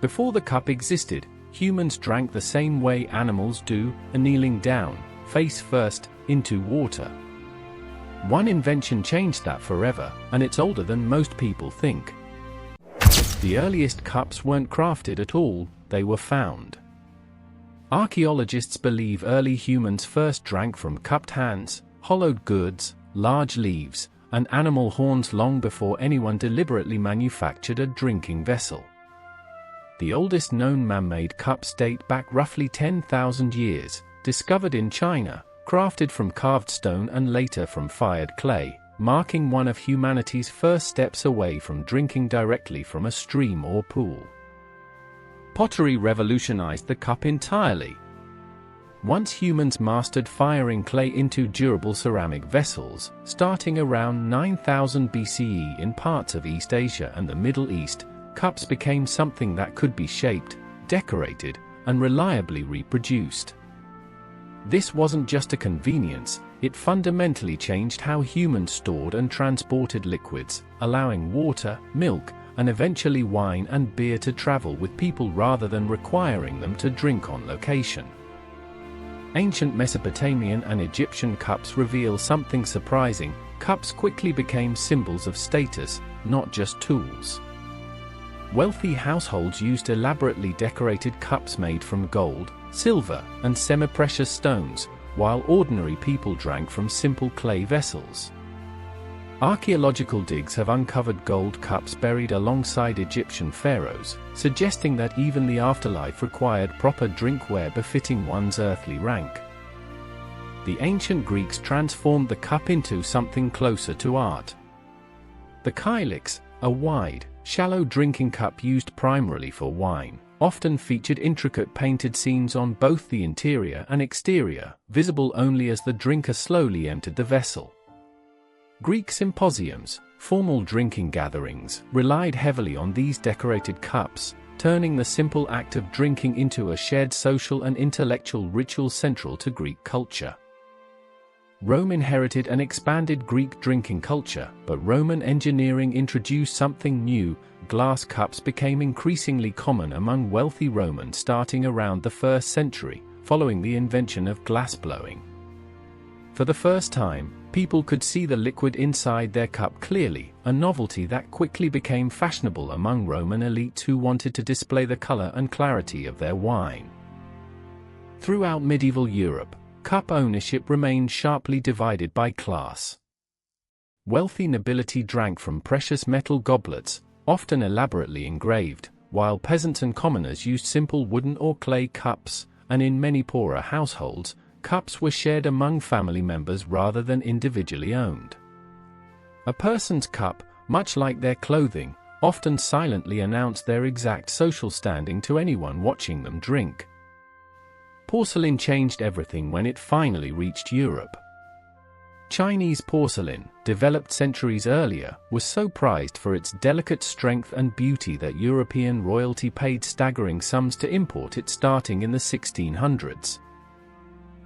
Before the cup existed, humans drank the same way animals do, kneeling down, face first, into water. One invention changed that forever, and it's older than most people think. The earliest cups weren't crafted at all, they were found. Archaeologists believe early humans first drank from cupped hands, hollowed gourds, large leaves, and animal horns long before anyone deliberately manufactured a drinking vessel. The oldest known man-made cups date back roughly 10,000 years, discovered in China, crafted from carved stone and later from fired clay, marking one of humanity's first steps away from drinking directly from a stream or pool. Pottery revolutionized the cup entirely. Once humans mastered firing clay into durable ceramic vessels, starting around 9000 BCE in parts of East Asia and the Middle East, cups became something that could be shaped, decorated, and reliably reproduced. This wasn't just a convenience, it fundamentally changed how humans stored and transported liquids, allowing water, milk, and eventually wine and beer to travel with people rather than requiring them to drink on location. Ancient Mesopotamian and Egyptian cups reveal something surprising. Cups quickly became symbols of status, not just tools. Wealthy households used elaborately decorated cups made from gold, silver, and semi-precious stones, while ordinary people drank from simple clay vessels. Archaeological digs have uncovered gold cups buried alongside Egyptian pharaohs, suggesting that even the afterlife required proper drinkware befitting one's earthly rank. The ancient Greeks transformed the cup into something closer to art. The kylix, a wide, shallow drinking cup used primarily for wine, often featured intricate painted scenes on both the interior and exterior, visible only as the drinker slowly emptied the vessel. Greek symposiums, formal drinking gatherings, relied heavily on these decorated cups, turning the simple act of drinking into a shared social and intellectual ritual central to Greek culture. Rome inherited and expanded Greek drinking culture, but Roman engineering introduced something new. Glass cups became increasingly common among wealthy Romans starting around the 1st century, following the invention of glassblowing. For the first time, people could see the liquid inside their cup clearly, a novelty that quickly became fashionable among Roman elites who wanted to display the color and clarity of their wine. Throughout medieval Europe, cup ownership remained sharply divided by class. Wealthy nobility drank from precious metal goblets, often elaborately engraved, while peasants and commoners used simple wooden or clay cups, and in many poorer households, cups were shared among family members rather than individually owned. A person's cup, much like their clothing, often silently announced their exact social standing to anyone watching them drink. Porcelain changed everything when it finally reached Europe. Chinese porcelain, developed centuries earlier, was so prized for its delicate strength and beauty that European royalty paid staggering sums to import it starting in the 1600s.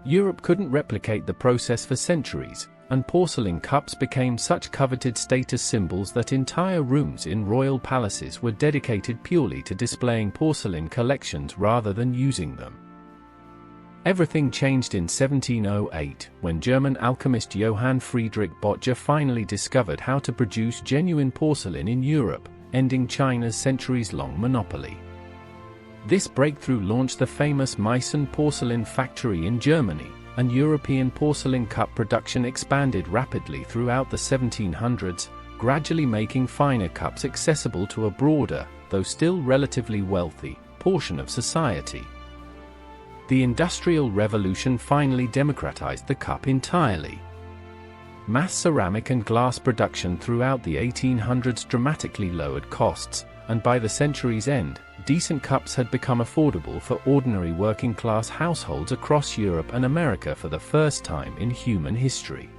Europe couldn't replicate the process for centuries, and porcelain cups became such coveted status symbols that entire rooms in royal palaces were dedicated purely to displaying porcelain collections rather than using them. Everything changed in 1708, when German alchemist Johann Friedrich Böttcher finally discovered how to produce genuine porcelain in Europe, ending China's centuries-long monopoly. This breakthrough launched the famous Meissen porcelain factory in Germany, and European porcelain cup production expanded rapidly throughout the 1700s, gradually making finer cups accessible to a broader, though still relatively wealthy, portion of society. The Industrial Revolution finally democratized the cup entirely. Mass ceramic and glass production throughout the 1800s dramatically lowered costs, and by the century's end, decent cups had become affordable for ordinary working-class households across Europe and America for the first time in human history.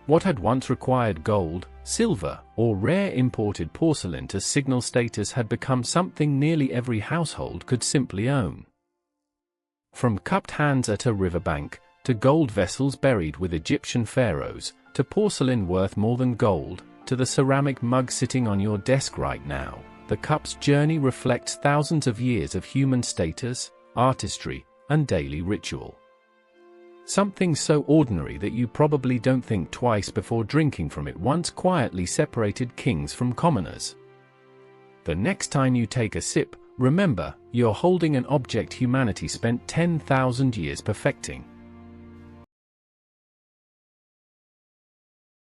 What had once required gold, silver, or rare imported porcelain to signal status had become something nearly every household could simply own. From cupped hands at a riverbank, to gold vessels buried with Egyptian pharaohs, to porcelain worth more than gold, to the ceramic mug sitting on your desk right now, the cup's journey reflects thousands of years of human status, artistry, and daily ritual. Something so ordinary that you probably don't think twice before drinking from it once quietly separated kings from commoners. The next time you take a sip, remember, you're holding an object humanity spent 10,000 years perfecting.